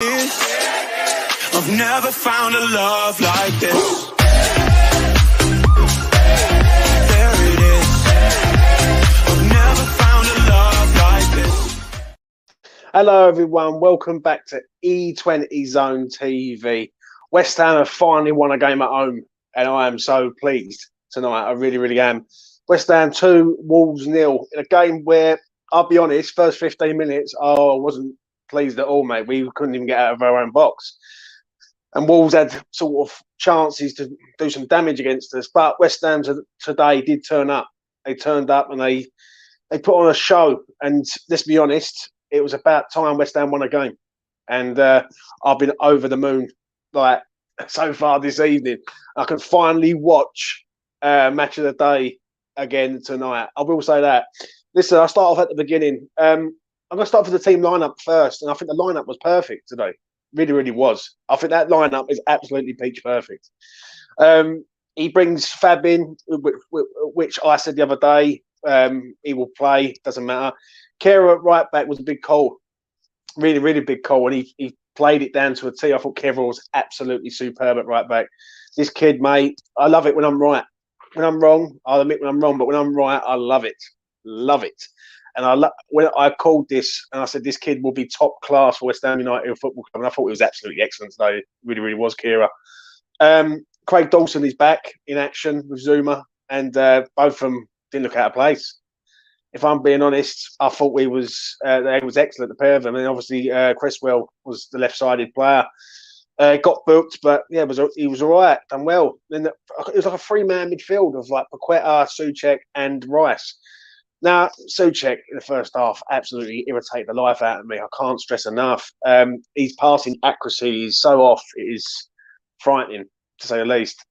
I've never found a love like this. There it is. I've never found a love like this. Hello everyone, welcome back to E20 Zone TV. West Ham have finally won a game at home and I am so pleased tonight. I really am. West Ham 2, Wolves 0 in a game where, I'll be honest, first 15 minutes I wasn't pleased at all, mate. We couldn't even get out of our own box. And Wolves had sort of chances to do some damage against us. But West Ham today did turn up. They turned up and they put on a show. And let's be honest, it was about time West Ham won a game. And I've been over the moon like so far this evening. I can finally watch Match of the Day again tonight. I will say that. Listen, I'll start off at the beginning. I'm going to start with the team lineup first. And I think the lineup was perfect today. Really was. I think that lineup is absolutely peach perfect. He brings Fab in, which I said the other day, he will play, doesn't matter. Kehrer at right back was a big call. Really big call. And he played it down to a T. I thought Kehrer was absolutely superb at right back. This kid, mate, I love it when I'm right. When I'm wrong, I'll admit when I'm wrong, but when I'm right, I love it. Love it. And when I called this, and I said this kid will be top class for West Ham United Football Club, and I thought it was absolutely excellent today. Really was, Kehrer. Craig Dawson is back in action with Zuma, and both of them didn't look out of place. If I'm being honest, I thought they was excellent, the pair of them. And obviously, Cresswell was the left-sided player. Got booked, but yeah, he was all right, done well. Then it was like a three-man midfield of like Paqueta, Souček, and Rice. Now, Souček in the first half absolutely irritated the life out of me. I can't stress enough. His passing accuracy is so off. It is frightening, to say the least.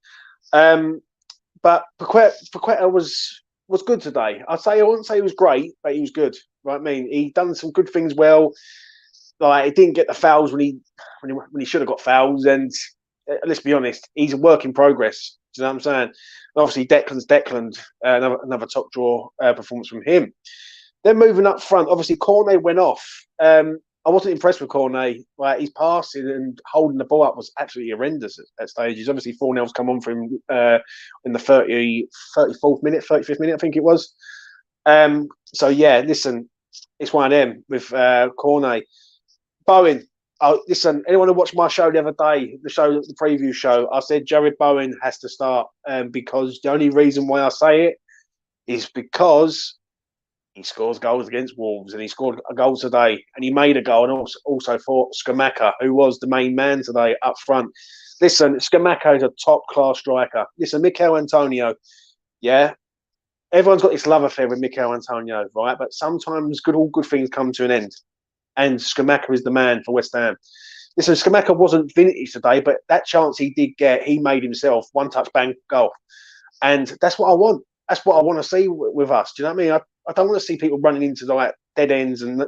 But Paqueta was good today. I wouldn't say he was great, but he was good. Right? I mean, he done some good things well. Like he didn't get the fouls when he should have got fouls. And let's be honest, he's a work in progress. Do you know what I'm saying? And obviously, Declan, another top draw performance from him. Then moving up front, obviously, Cornet went off. I wasn't impressed with Cornet. Like his passing and holding the ball up was absolutely horrendous at stages. Obviously, 4-0's come on for him in the 34th minute, 35th minute, I think it was. So yeah, listen, it's one of them with Cornet. Bowen. Oh, listen, anyone who watched my show the other day, the preview show, I said Jared Bowen has to start because the only reason why I say it is because he scores goals against Wolves and he scored a goal today and he made a goal and also for Scamacca, who was the main man today up front. Listen, Scamacca is a top-class striker. Listen, Mikel Antonio, yeah, everyone's got this love affair with Mikel Antonio, right? But sometimes all good things come to an end. And Scamacca is the man for West Ham. Listen, Scamacca wasn't vintage today, but that chance he did get, he made himself. One touch, bang, goal. And that's what I want. That's what I want to see with us. Do you know what I mean? I don't want to see people running into like dead ends and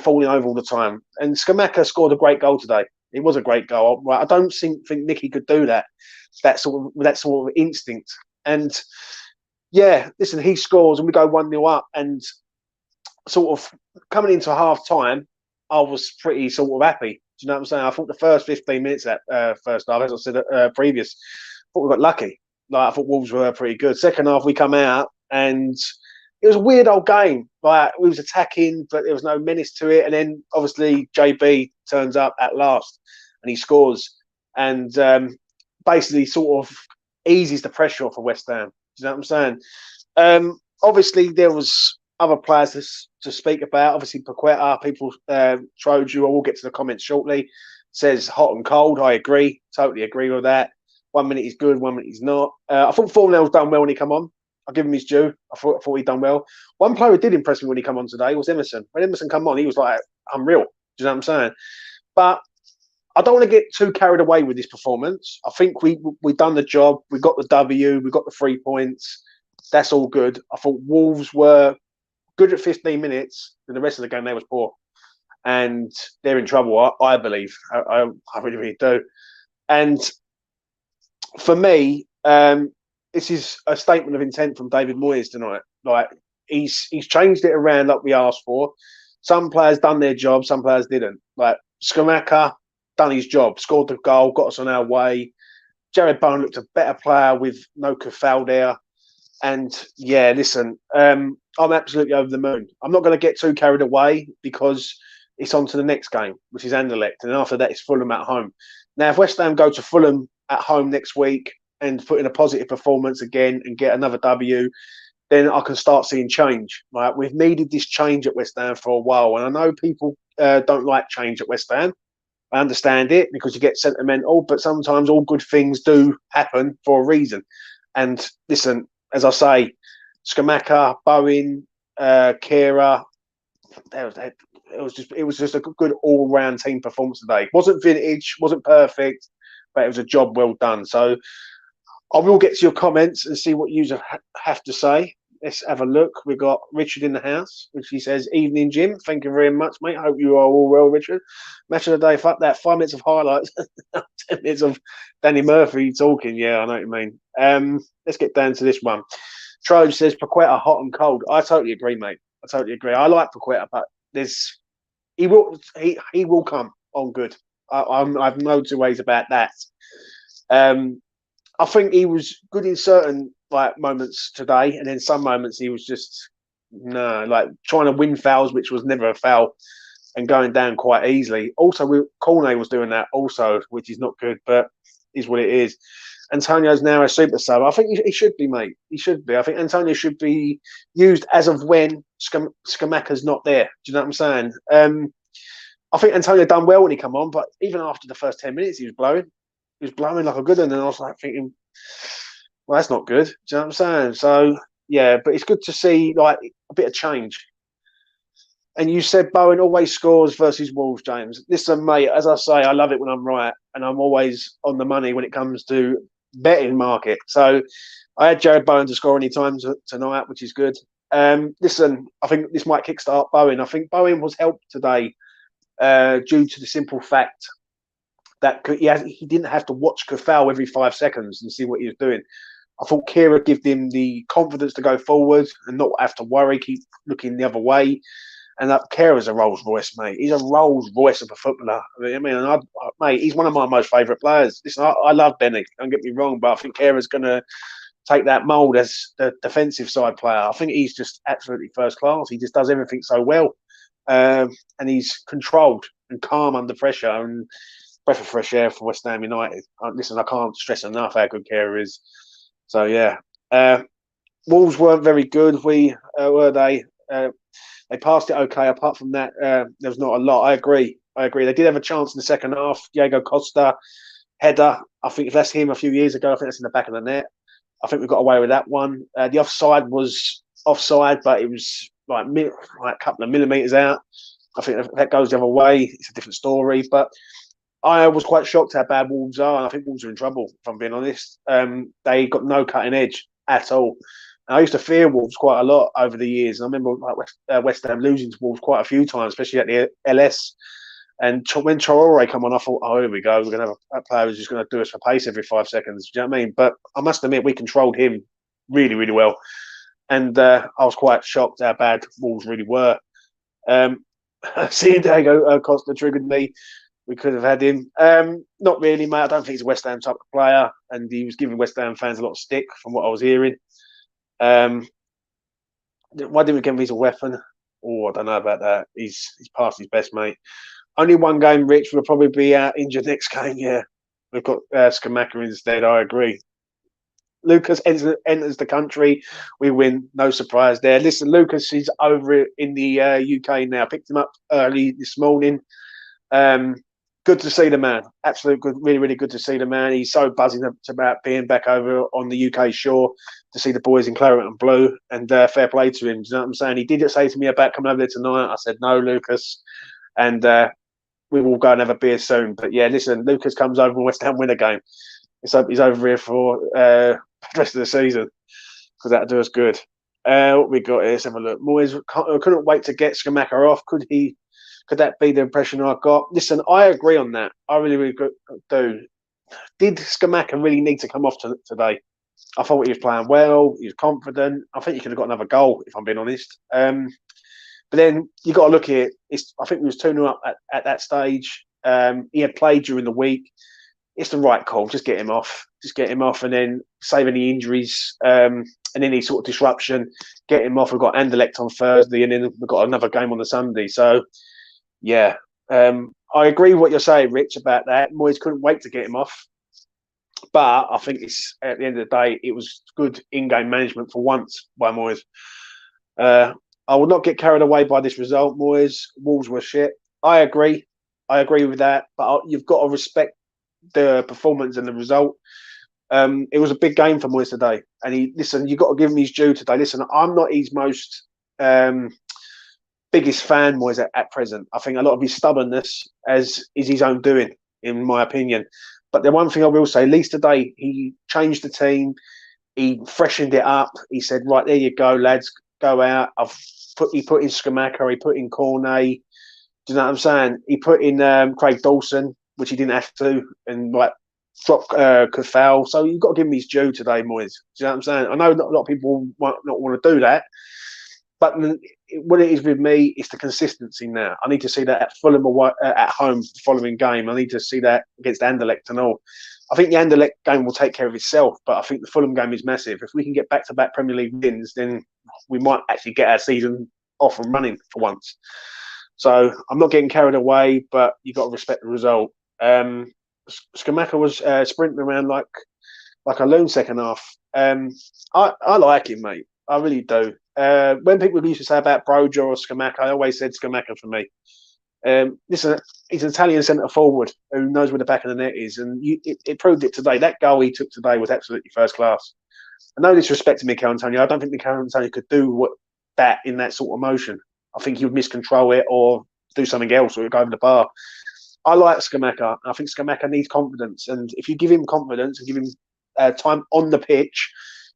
falling over all the time. And Scamacca scored a great goal today. It was a great goal. Right? I don't think Nicky could do that. That sort of instinct. And yeah, listen, he scores and we go 1-0 up and sort of coming into half time, I was pretty sort of happy. Do you know what I'm saying? I thought the first 15 minutes of that first half, as I said previous, I thought we got lucky. Like I thought Wolves were pretty good. Second half, we come out and it was a weird old game. Like we was attacking, but there was no menace to it. And then obviously JB turns up at last and he scores and basically sort of eases the pressure off of West Ham. Do you know what I'm saying? Obviously, there was other players to speak about. Obviously, Paqueta, people trolled you. I will get to the comments shortly. Says hot and cold. I agree. Totally agree with that. 1 minute he's good, 1 minute he's not. I thought 4-0's done well when he come on. I'll give him his due. I thought he'd done well. One player who did impress me when he come on today was Emerson. When Emerson come on, he was like unreal. Do you know what I'm saying? But I don't want to get too carried away with this performance. I think we done the job. We got the W. We got the 3 points. That's all good. I thought Wolves were good at 15 minutes, and the rest of the game they was poor, and they're in trouble. I believe. I really do. And for me, this is a statement of intent from David Moyes tonight. Like he's changed it around like we asked for. Some players done their job, some players didn't. Like Scamacca done his job, scored the goal, got us on our way. Jared Bowen looked a better player with no Kafal there. And yeah, listen, I'm absolutely over the moon. I'm not going to get too carried away because it's on to the next game, which is Anderlecht. And after that, it's Fulham at home. Now, if West Ham go to Fulham at home next week and put in a positive performance again and get another W, then I can start seeing change. Right? We've needed this change at West Ham for a while. And I know people don't like change at West Ham. I understand it because you get sentimental, but sometimes all good things do happen for a reason. And listen, as I say, Scamacca, Bowen, Kira, it was just a good all round team performance today. Wasn't vintage, wasn't perfect, but it was a job well done. So I will get to your comments and see what you have to say. Let's have a look. We've got Richard in the house, which he says, "Evening, Jim. Thank you very much, mate. Hope you are all well, Richard. Match of the day. Fuck that. 5 minutes of highlights. 10 minutes of Danny Murphy talking. Yeah, I know what you mean. Let's get down to this one. Trove says, Paqueta hot and cold. I totally agree, mate. I totally agree. I like Paqueta, but he will come on good. I've no two ways about that. I think he was good in certain moments today, and then some moments he was just trying to win fouls, which was never a foul, and going down quite easily. Also, Cornet was doing that also, which is not good, but is what it is. Antonio's now a super sub. I think he should be, mate. He should be. I think Antonio should be used as of when Scamacca's not there. Do you know what I'm saying? I think Antonio done well when he come on, but even after the first 10 minutes, he was blowing. He was blowing like a good one, and I was thinking, well, that's not good. Do you know what I'm saying? So yeah, but it's good to see a bit of change. And you said Bowen always scores versus Wolves, James. Listen, mate, as I say, I love it when I'm right, and I'm always on the money when it comes to betting market. So I had Jared Bowen to score any time tonight, which is good. Listen, I think this might kickstart Bowen. I think Bowen was helped today due to the simple fact that he didn't have to watch Kafal every 5 seconds and see what he was doing. I thought Kira gave him the confidence to go forward and not have to worry, keep looking the other way. And that Kira's a Rolls Royce, mate. He's a Rolls Royce of a footballer. Mate, he's one of my most favourite players. Listen, I love Benny. Don't get me wrong, but I think Kira's going to take that mould as the defensive side player. I think he's just absolutely first class. He just does everything so well, and he's controlled and calm under pressure. And breath of fresh air for West Ham United. Listen, I can't stress enough how good Kira is. So yeah, Wolves weren't very good. Were they? They passed it okay. Apart from that, there was not a lot. I agree. They did have a chance in the second half. Diego Costa header. I think if that's him a few years ago, I think that's in the back of the net. I think we got away with that one. The offside was offside, but it was like a couple of millimetres out. I think if that goes the other way, it's a different story. But I was quite shocked how bad Wolves are, and I think Wolves are in trouble, if I'm being honest. They got no cutting edge at all. And I used to fear Wolves quite a lot over the years. And I remember West Ham losing to Wolves quite a few times, especially at the LS. And when Traore came on, I thought, oh, here we go. We're going to have a player who's just going to do us for pace every 5 seconds. Do you know what I mean? But I must admit, we controlled him really, really well. And I was quite shocked how bad Wolves really were. Seeing Diego Costa triggered me. We could have had him. Not really, mate. I don't think he's a West Ham type of player. And he was giving West Ham fans a lot of stick from what I was hearing. Why didn't we give him as a weapon? Oh, I don't know about that. He's past his best, mate. Only one game, Rich. We'll probably be injured next game, yeah. We've got Scamacca instead, I agree. Lucas enters the country. We win. No surprise there. Listen, Lucas is over in the UK now. Picked him up early this morning. Good to see the man. Absolutely good. Really, really good to see the man. He's so buzzing about being back over on the UK shore to see the boys in claret and blue. And fair play to him. Do you know what I'm saying? He did say to me about coming over there tonight. I said, no, Lucas. And we will go and have a beer soon. But yeah, listen, Lucas comes over and West Ham win a game. He's over here for the rest of the season because that'll do us good. What we got here? Let's have a look. Moyes couldn't wait to get Scamacca off. Could that be the impression I got? Listen, I agree on that. I really, really do. Did Scamacca really need to come off today? I thought he was playing well. He was confident. I think he could have got another goal, if I'm being honest. But then you got to look at it. I think he was 2-0 up at that stage. He had played during the week. It's the right call. Just get him off. Just get him off, and then save any injuries and any sort of disruption. Get him off. We've got Anderlecht on Thursday, and then we've got another game on the Sunday. So, yeah, I agree with what you're saying, Rich, about that. Moyes couldn't wait to get him off. But I think it's at the end of the day, it was good in-game management for once by Moyes. I will not get carried away by this result, Moyes. Wolves were shit. I agree. I agree with that. But you've got to respect the performance and the result. It was a big game for Moyes today. And you've got to give him his due today. Listen, I'm not his most biggest fan, Moyes, at present. I think a lot of his stubbornness is his own doing, in my opinion. But the one thing I will say, at least today, he changed the team. He freshened it up. He said, right, there you go, lads, go out. He put in Scamacca, he put in Cornet. Do you know what I'm saying? He put in Craig Dawson, which he didn't have to, and dropped Kafal. So you've got to give him his due today, Moyes. Do you know what I'm saying? I know not a lot of people might not want to do that, but what it is with me is the consistency now. I need to see that at Fulham at home the following game. I need to see that against Anderlecht and all. I think the Anderlecht game will take care of itself, but I think the Fulham game is massive. If we can get back-to-back Premier League wins, then we might actually get our season off and running for once. So I'm not getting carried away, but you've got to respect the result. Scamacca was sprinting around like a loon second half. I like him, mate. I really do. When people used to say about Broja or Scamacca, I always said Scamacca for me. Listen, he's an Italian centre forward who knows where the back of the net is, and it proved it today. That goal he took today was absolutely first class. No disrespect to Mikel Antonio, I don't think Mikel Antonio could do that in that sort of motion. I think he would miscontrol it or do something else, or it would go over the bar. I like Scamacca. I think Scamacca needs confidence, and if you give him confidence and give him time on the pitch,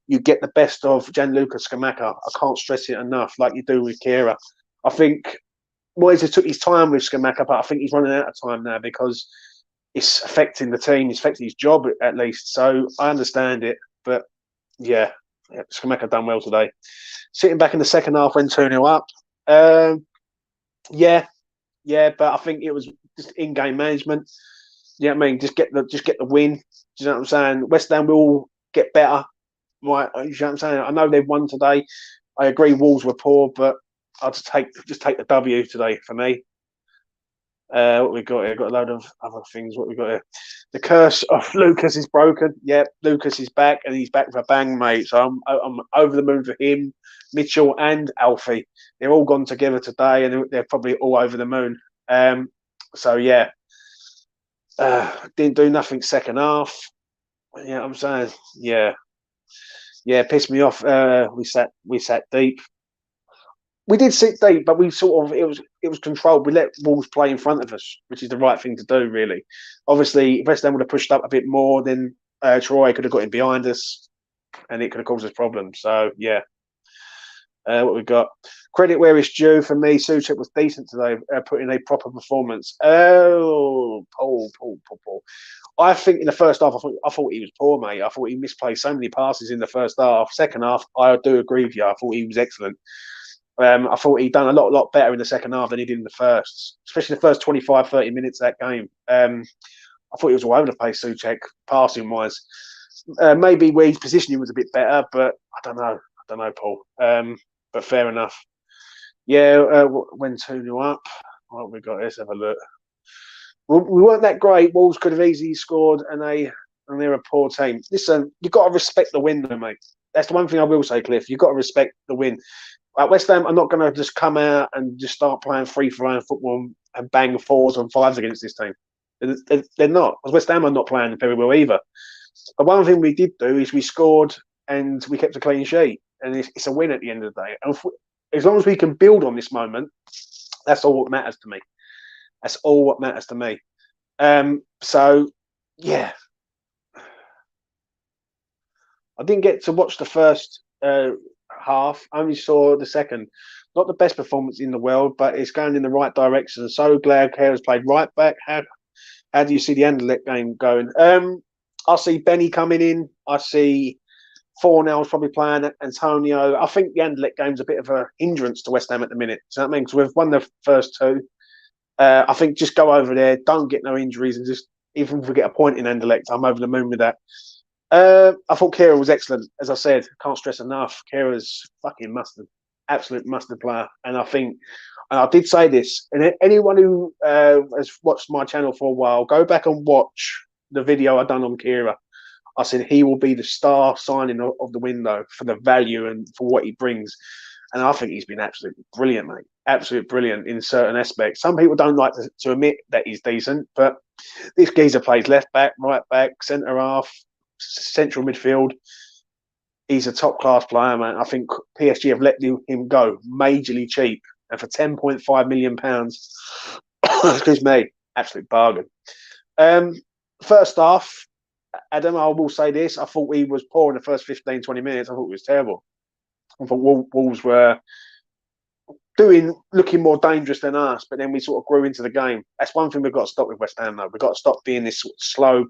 you get the best of Gianluca Scamacca. I can't stress it enough, like you do with Kira. I think Moyes has took his time with Scamacca, but I think he's running out of time now because it's affecting the team, it's affecting his job at least. So I understand it, but yeah, Scamacca done well today. Sitting back in the second half when 2-0 up, yeah, but I think it was just in-game management. You know what I mean? Just get the win. Do you know what I'm saying? West Ham will get better. Right, you know what I'm saying? I know they've won today. I agree Wolves were poor, but I'll just take the W today for me. What we got here? Got a load of other things. What we got here? The curse of Lucas is broken. Yep, Lucas is back, and he's back for a bang, mate. So I'm over the moon for him, Mitchell, and Alfie. They're all gone together today, and they're probably all over the moon. So yeah, didn't do nothing second half. Yeah, I'm saying, yeah, pissed me off. We sat deep. We did sit deep, but we sort of it was controlled. We let Wolves play in front of us, which is the right thing to do, really. Obviously, if West Ham would have pushed up a bit more, then Troy could have got in behind us, and it could have caused us problems. So yeah, what we got? Credit where it's due for me. Souček was decent today, put in a proper performance. Oh, Paul. I think in the first half, I thought he was poor, mate. I thought he misplaced so many passes in the first half. Second half, I do agree with you. I thought he was excellent. I thought he'd done a lot better in the second half than he did in the first, especially the first 25, 30 minutes of that game. I thought he was all over the place, Souček, passing-wise. Maybe where his positioning was a bit better, but I don't know, Paul. But fair enough. Yeah, when 2-0 up, what have we got? Let's have a look. We weren't that great. Wolves could have easily scored, and they're a poor team. Listen, you've got to respect the win, though, mate. That's the one thing I will say, Cliff. You've got to respect the win. West Ham are not going to just come out and just start playing free-flowing football and bang 4s and 5s against this team. They're not. West Ham are not playing very well either. But one thing we did do is we scored and we kept a clean sheet. And it's a win at the end of the day. And as long as we can build on this moment, that's all that matters to me. That's all what matters to me. So, yeah. I didn't get to watch the first half. I only saw the second. Not the best performance in the world, but it's going in the right direction. So glad Kera's played right back. How do you see the Anderlecht game going? I see Benny coming in. I see Fornell's probably playing Antonio. I think the Anderlecht game's a bit of a hindrance to West Ham at the minute. So that means we've won the first two. I think just go over there, don't get no injuries, and just even if we get a point in Anderlecht, I'm over the moon with that. I thought Kira was excellent. As I said, can't stress enough. Kira's fucking mustard, absolute mustard player. And I think, and I did say this, and anyone who has watched my channel for a while, go back and watch the video I done on Kira. I said he will be the star signing of the window for the value and for what he brings. And I think he's been absolutely brilliant, mate. Absolutely brilliant in certain aspects. Some people don't like to admit that he's decent, but this geezer plays left back, right back, centre half, central midfield. He's a top class player, man. I think PSG have let him go majorly cheap, and for £10.5 million, excuse me, absolute bargain. First half, Adam, I will say this: I thought he was poor in the first 15, 20 minutes. I thought it was terrible. I thought Wolves were looking more dangerous than us, but then we sort of grew into the game. That's one thing we've got to stop with West Ham, though. We've got to stop being this sort of slow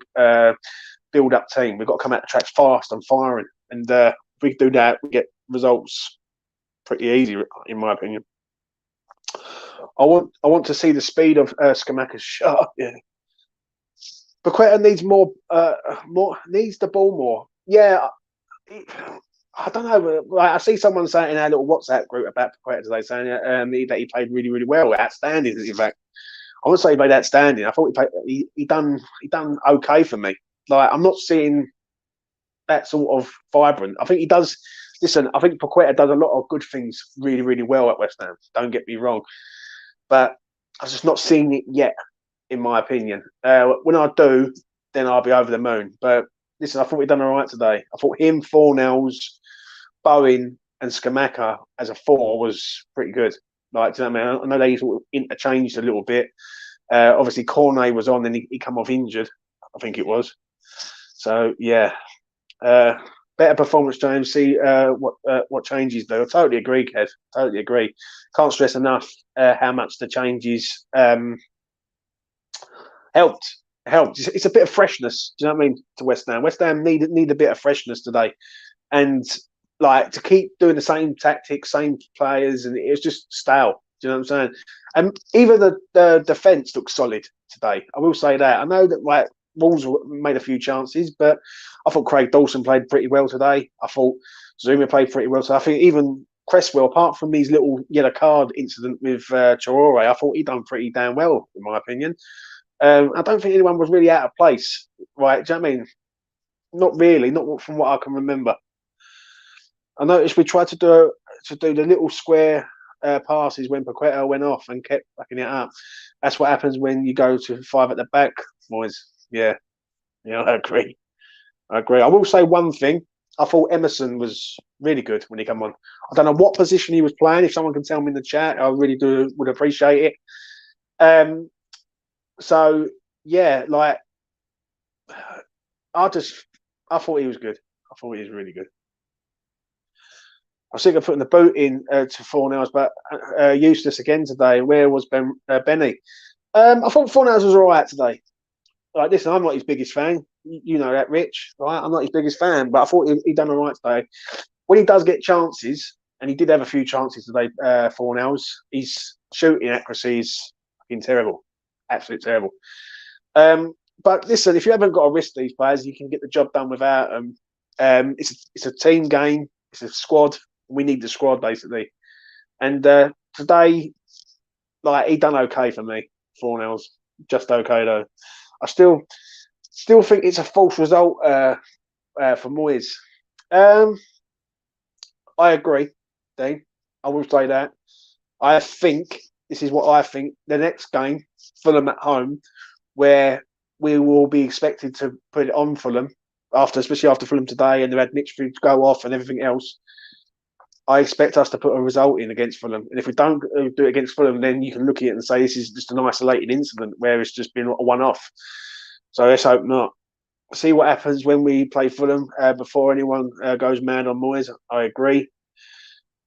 build-up team. We've got to come out the tracks fast and firing. And if we do that, we get results pretty easy, in my opinion. I want to see the speed of Scamacca's shot. Yeah. Paqueta needs needs the ball more. Yeah. I don't know. Like, I see someone saying in our little WhatsApp group about Paqueta today, saying that he played really, really well, outstanding. In fact, I wouldn't say he played outstanding. I thought he done okay for me. Like, I'm not seeing that sort of vibrant. I think he does. Listen, I think Paqueta does a lot of good things really, really well at West Ham. Don't get me wrong, but I'm just not seeing it yet, in my opinion. When I do, then I'll be over the moon. But listen, I thought we'd done all right today. I thought him, Fornells, Bowen, and Scamacca as a four was pretty good. Like, do you know what I mean? I know they sort of interchanged a little bit. Obviously, Cornet was on, and he come off injured. I think it was. So yeah, better performance, James. See what changes do. I totally agree, Kev. Totally agree. Can't stress enough how much the changes helped. It's a bit of freshness. Do you know what I mean? To West Ham. West Ham need a bit of freshness today, and like to keep doing the same tactics, same players, and it was just stale. Do you know what I'm saying? And even the defence looks solid today. I will say that. I know that like Wolves made a few chances, but I thought Craig Dawson played pretty well today. I thought Zuma played pretty well today. I think even Cresswell, apart from his little yellow card incident with Traore, I thought he done pretty damn well, in my opinion. I don't think anyone was really out of place, right? Do you know what I mean? Not really, not from what I can remember. I noticed we tried to do the little square passes when Paqueta went off and kept backing it up. That's what happens when you go to five at the back, boys. Yeah, I agree. I will say one thing. I thought Emerson was really good when he came on. I don't know what position he was playing. If someone can tell me in the chat, I really would appreciate it. So yeah, like I thought he was good. I thought he was really good. I was thinking of putting the boot in to Fornells, but useless again today. Where was Benny? I thought Fornells was all right today. Like, listen, I'm not his biggest fan. You know that, Rich. Right? I'm not his biggest fan, but I thought he done all right today. When he does get chances, and he did have a few chances today, Fornells, his shooting accuracy is fucking terrible. Absolutely terrible. But listen, if you haven't got to risk these players, you can get the job done without them. It's a team game. It's a squad. We need the squad, basically. And today, like, he done okay for me, Fornells. Just okay, though. I still think it's a false result for Moyes. I agree, Dean. I will say that. I think, this is what I think, the next game, Fulham at home, where we will be expected to put it on Fulham, especially after Fulham today, and they've had Midfield go off and everything else. I expect us to put a result in against Fulham. And if we don't do it against Fulham, then you can look at it and say this is just an isolated incident where it's just been a one-off. So let's hope not. See what happens when we play Fulham before anyone goes mad on Moyes. I agree.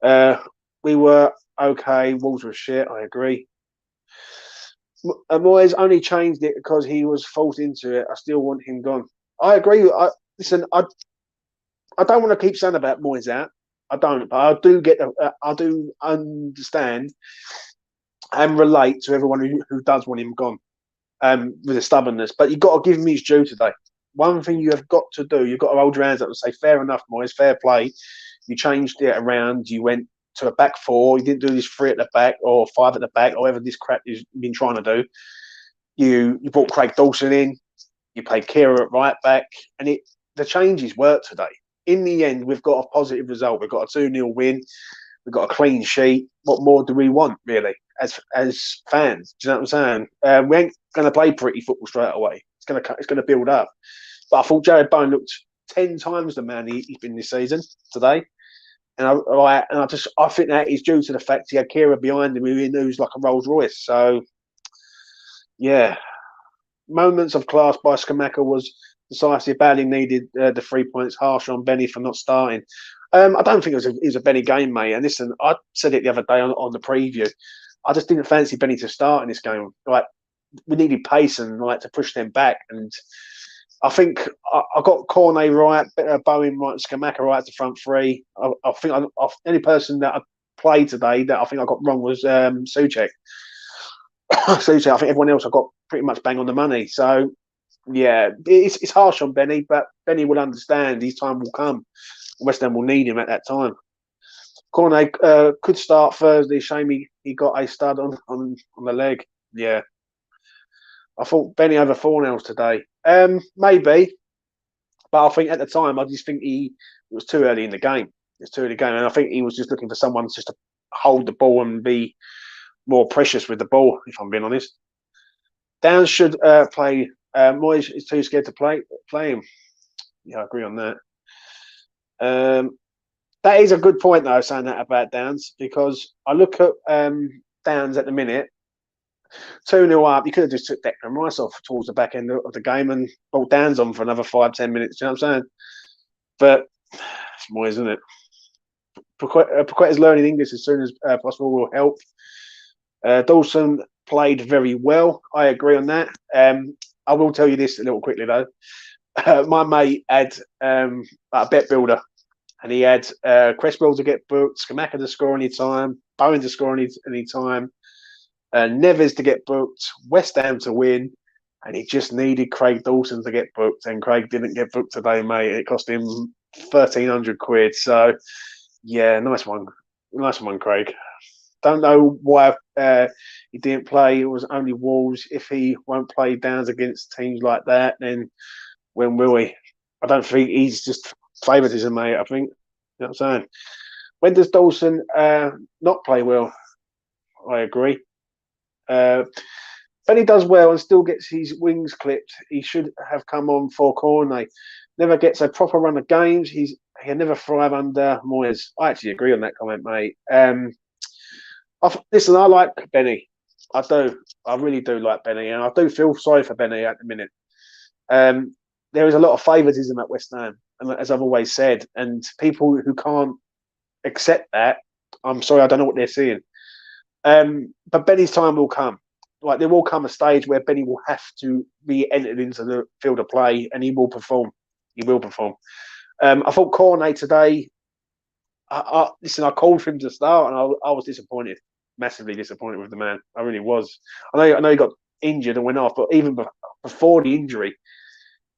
We were okay. Wolves were shit. I agree. Moyes only changed it because he was forced into it. I still want him gone. I agree. Listen, I don't want to keep saying about Moyes out. I don't, but I do understand and relate to everyone who does want him gone with a stubbornness. But you've got to give him his due today. One thing you have got to do, you've got to hold your hands up and say, fair enough, boys, fair play. You changed it around. You went to a back four. You didn't do this three at the back or five at the back, or whatever this crap you've been trying to do. You brought Craig Dawson in. You played Kira at right back. And the changes worked today. In the end, we've got a positive result. We've got a 2-0 win. We've got a clean sheet. What more do we want, really, as fans? Do you know what I'm saying? We ain't going to play pretty football straight away. It's going to build up. But I thought Jared Bowen looked 10 times the man he's been this season today. And I think that is due to the fact he had Kira behind him, who's like a Rolls Royce. So, yeah, moments of class by Scamacca was decisive. Badly needed the 3 points. Harsh on Benny for not starting. I don't think it was a Benny game, mate. And listen, I said it the other day on the preview. I just didn't fancy Benny to start in this game. Like, we needed pace and to push them back. And I think I got Cornet right, Bowen right, Scamacca right at the front three. I think the only person that I played today that I think I got wrong was Souček. Souček, I think everyone else I got pretty much bang on the money. So, yeah, it's harsh on Benny, but Benny will understand his time will come. West Ham will need him at that time. Cornet could start Thursday. Shame he got a stud on the leg. Yeah. I thought Benny over 4-0 today. Maybe. But I think at the time, I just think it was too early in the game. It's too early in the game. And I think he was just looking for someone just to hold the ball and be more precious with the ball, if I'm being honest. Downs should play. Moyes is too scared to play him. Yeah, I agree on that. That is a good point, though, saying that about Downs, because I look at Downs at the minute, 2-0 up. You could have just took Declan Rice off towards the back end of the game and brought Downs on for another 5-10 minutes. You know what I'm saying? But it's Moyes, isn't it? Paqueta's learning English as soon as possible will help. Dawson played very well. I agree on that. I will tell you this a little quickly, though. My mate had a bet builder, and he had Cresswell to get booked, Scamacca to score any time, Bowen to score any time, Neves to get booked, West Ham to win, and he just needed Craig Dawson to get booked, and Craig didn't get booked today, mate. It cost him 1,300 quid. So, yeah, nice one, Craig. Don't know why he didn't play. It was only Wolves. If he won't play Downs against teams like that, then when will he? I don't think he's just favouritism, mate. I think, you know what I'm saying? When does Dawson not play well? I agree. When he does well and still gets his wings clipped, he should have come on for Cornet. Never gets a proper run of games. He'll never thrive under Moyes. I actually agree on that comment, mate. Listen, I like Benny. I do. I really do like Benny, and I do feel sorry for Benny at the minute. There is a lot of favouritism at West Ham, and as I've always said, and people who can't accept that, I'm sorry, I don't know what they're seeing. But Benny's time will come. Like, there will come a stage where Benny will have to be entered into the field of play, and he will perform. He will perform. I thought Cornet today. Listen, I called for him to start, and I was disappointed, massively disappointed with the man. I really was. I know he got injured and went off, but even before the injury,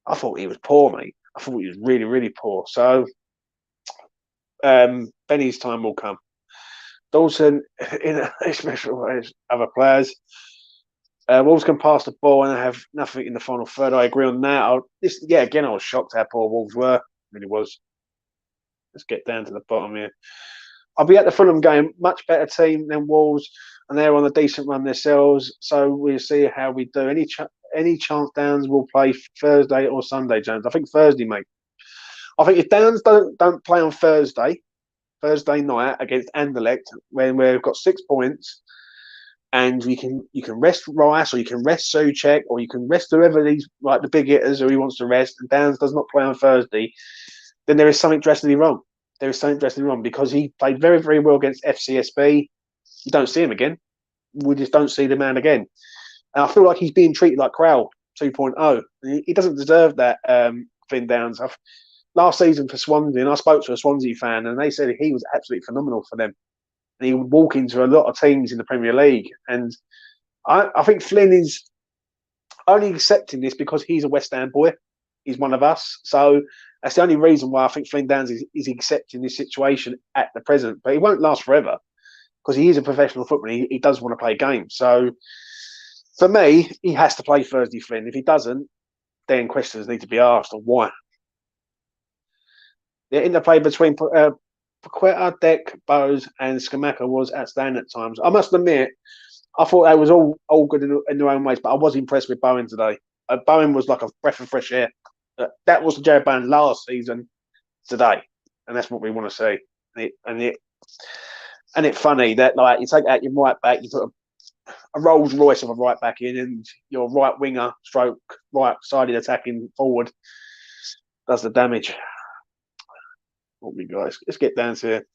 I thought he was poor, mate. I thought he was really, really poor. So, Benny's time will come. Dawson, in a special way as other players. Wolves can pass the ball and have nothing in the final third. I agree on that. Again, I was shocked how poor Wolves were. Really was. Let's get down to the bottom here. I'll be at the Fulham game. Much better team than Wolves, and they're on a decent run themselves. So we'll see how we do. Any chance Downs will play Thursday or Sunday, James? I think Thursday, mate. I think if Downs don't play on Thursday night against Anderlecht, when we've got 6 points, and you can rest Rice, or you can rest Souček, or you can rest whoever these, like the big hitters who he wants to rest, and Downs does not play on Thursday, then there is something drastically wrong. There is something drastically wrong, because he played very, very well against FCSB. You don't see him again. We just don't see the man again. And I feel like he's being treated like Crowell 2.0. He doesn't deserve that, Finn Downs. Last season for Swansea, and I spoke to a Swansea fan, and they said he was absolutely phenomenal for them. And he would walk into a lot of teams in the Premier League. And I think Flynn is only accepting this because he's a West Ham boy. He's one of us. So that's the only reason why I think Flynn Downs is accepting this situation at the present. But it won't last forever because he is a professional footballer. He does want to play games. So for me, he has to play Thursday, Flynn. If he doesn't, then questions need to be asked on why. The interplay between Paqueta, Deck, Bowes, and Scamacca was outstanding at times. I must admit, I thought they was all good in their own ways, but I was impressed with Bowen today. Bowen was like a breath of fresh air. That was the Jared Bowen last season today, and that's what we want to see. And it's funny that like you take out your right back, you put a Rolls Royce of a right back in, and your right winger, stroke right sided attacking forward, does the damage. What we guys, let's get down to it.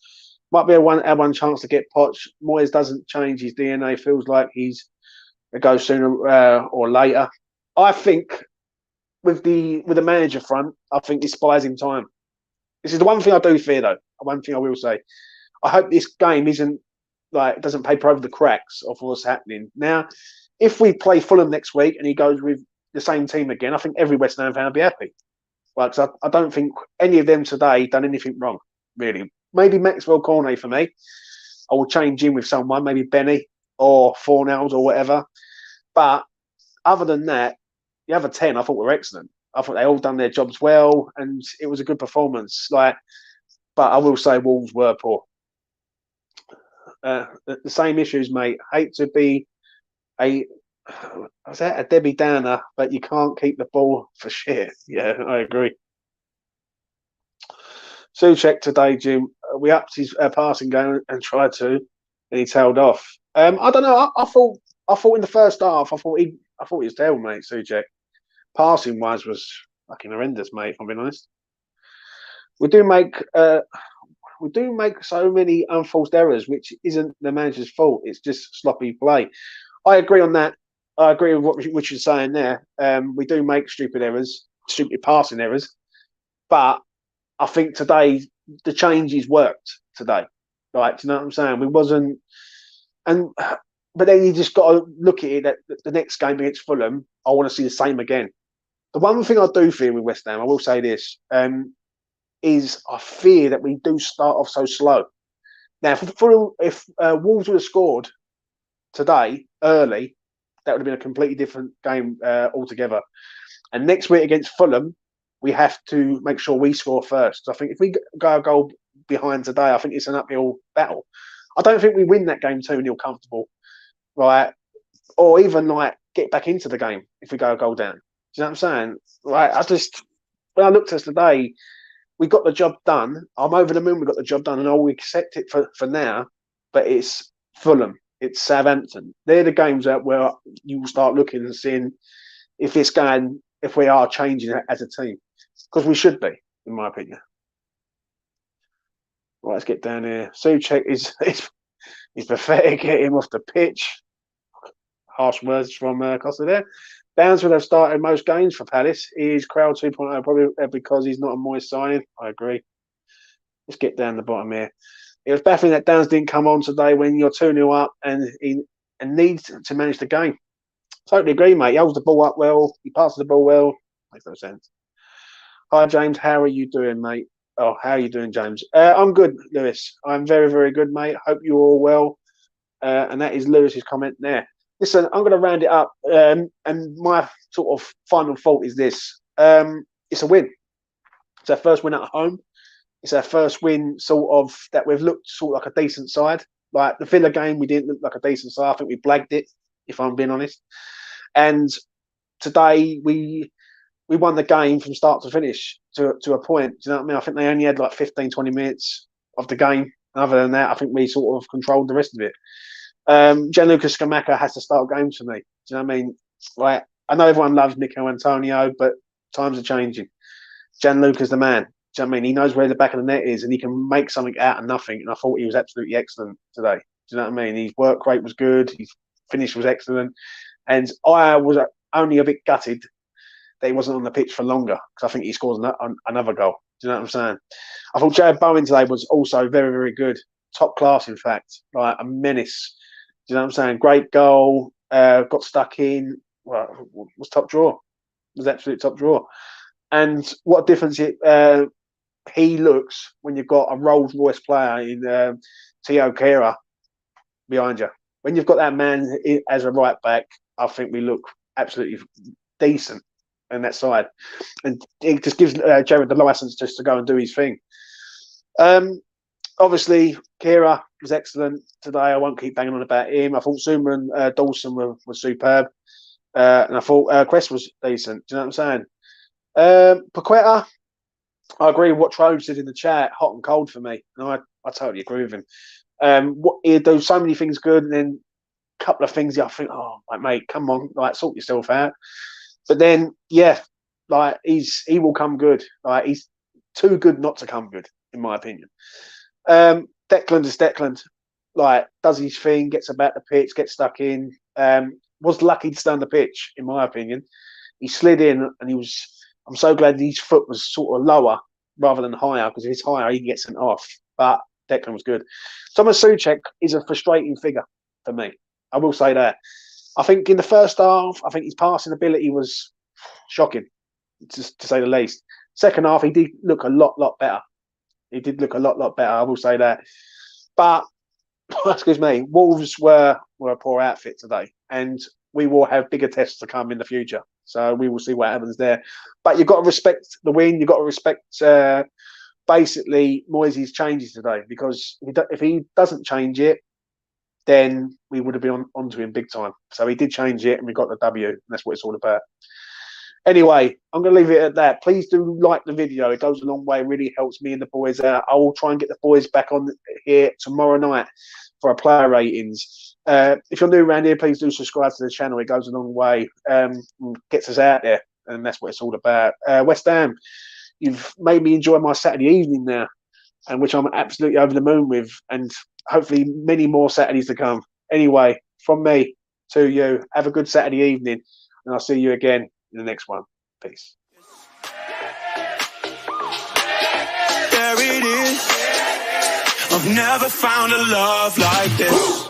Might be a one chance to get Poch. Moyes doesn't change his DNA. Feels like he's going to go sooner or later. I think with the manager front, I think he's buying time. This is the one thing I do fear, though. One thing I will say, I hope this game doesn't paper over the cracks of what's happening. Now, if we play Fulham next week and he goes with the same team again, I think every West Ham fan will be happy. Like, cause I don't think any of them today done anything wrong, really. Maybe Maxwell Cornet for me. I will change in with someone, maybe Benny or Fornells or whatever. But other than that, the other 10 I thought were excellent. I thought they all done their jobs well, and it was a good performance. But I will say Wolves were poor. The same issues, mate. Hate to be a Debbie Downer, but you can't keep the ball for shit. Yeah, I agree. Souček today, Jim. We upped his passing game and tried to, and he tailed off. I don't know. I thought in the first half, I thought he was terrible, mate. Souček, passing wise, was fucking horrendous, mate. If I'm being honest, we do make so many unforced errors, which isn't the manager's fault. It's just sloppy play. I agree on that. I agree with what Richard's saying there. We do make stupid errors, stupid passing errors, but I think today the changes worked today. Right? Do you know what I'm saying? We wasn't, but then you just got to look at it that the next game against Fulham, I want to see the same again. The one thing I do fear with West Ham, I will say this, is I fear that we do start off so slow. Now, if Wolves would have scored today early, that would have been a completely different game altogether. And next week against Fulham, we have to make sure we score first. So I think if we go a goal behind today, I think it's an uphill battle. I don't think we win that game 2-0 comfortable, right? Or even like get back into the game if we go a goal down. Do you know what I'm saying? Right? When I looked at us today, we got the job done. I'm over the moon. We got the job done, and I'll accept it for now. But it's Fulham, it's Southampton. They're the games where you will start looking and seeing if we are changing as a team, because we should be, in my opinion. Right, let's get down here. Souček is pathetic. Get him off the pitch. Harsh words from Costa there. Downs would have started most games for Palace. He is crowd 2.0 probably because he's not a Moyes signing. I agree. Let's get down the bottom here. It was baffling that Downs didn't come on today when you're 2-0 up and needs to manage the game. Totally agree, mate. He holds the ball up well. He passes the ball well. Makes no sense. Hi, James. How are you doing, mate? Oh, how are you doing, James? I'm good, Lewis. I'm very, very good, mate. Hope you're all well. And that is Lewis's comment there. Listen, I'm going to round it up. And my sort of final thought is this. It's a win. It's our first win at home. It's our first win sort of that we've looked sort of like a decent side. Like the Villa game, we didn't look like a decent side. I think we blagged it, if I'm being honest. And today we won the game from start to finish to a point. Do you know what I mean? I think they only had like 15, 20 minutes of the game. Other than that, I think we sort of controlled the rest of it. Gianluca Scamacca has to start games for me. Do you know what I mean? Like, I know everyone loves Mikel Antonio, but times are changing. Gianluca's the man. Do you know what I mean? He knows where the back of the net is, and he can make something out of nothing. And I thought he was absolutely excellent today. Do you know what I mean? His work rate was good. His finish was excellent. And I was only a bit gutted that he wasn't on the pitch for longer, because I think he scores another goal. Do you know what I'm saying? I thought Jared Bowen today was also very, very good. top class, in fact, like a menace. Do you know what I'm saying? Great goal, got stuck in. Well, was top draw. Was absolute top draw. And what a difference he looks when you've got a Rolls Royce player in Tio Kehrer behind you. When you've got that man as a right back, I think we look absolutely decent on that side, and it just gives Jared the license just to go and do his thing. Obviously, Kehrer was excellent today. I won't keep banging on about him. I thought Zuma and Dawson were superb, and I thought Crest was decent. Do you know what I'm saying? Paqueta, I agree with what Trove said in the chat. Hot and cold for me, and I totally agree with him. He'll do so many things good, and then a couple of things I think, oh, like, mate, come on, like, sort yourself out. But then, yeah, like, he will come good. Like, he's too good not to come good, in my opinion. Declan is Declan. Like, does his thing, gets about the pitch, gets stuck in. Was lucky to stay on the pitch, in my opinion. He slid in, and I'm so glad his foot was sort of lower rather than higher, because if it's higher, he can get sent off. But Declan was good. Thomas Souček is a frustrating figure for me. I will say that. I think in the first half, I think his passing ability was shocking, to say the least. Second half, he did look a lot better. He did look a lot better, I will say that. But, excuse me, Wolves were a poor outfit today. And we will have bigger tests to come in the future. So we will see what happens there. But you've got to respect the win. You've got to respect basically Moyes' changes today. Because if he doesn't change it, then we would have been onto him big time. So he did change it, and we got the W, and that's what it's all about. Anyway, I'm going to leave it at that. Please do like the video. It goes a long way. It really helps me and the boys out. I will try and get the boys back on here tomorrow night for our player ratings. If you're new around here, please do subscribe to the channel. It goes a long way. Gets us out there, and that's what it's all about. West Ham, you've made me enjoy my Saturday evening now, and which I'm absolutely over the moon with, and hopefully many more Saturdays to come. Anyway, from me to you, have a good Saturday evening, and I'll see you again in the next one. Peace. There it is. I've never found a love like this.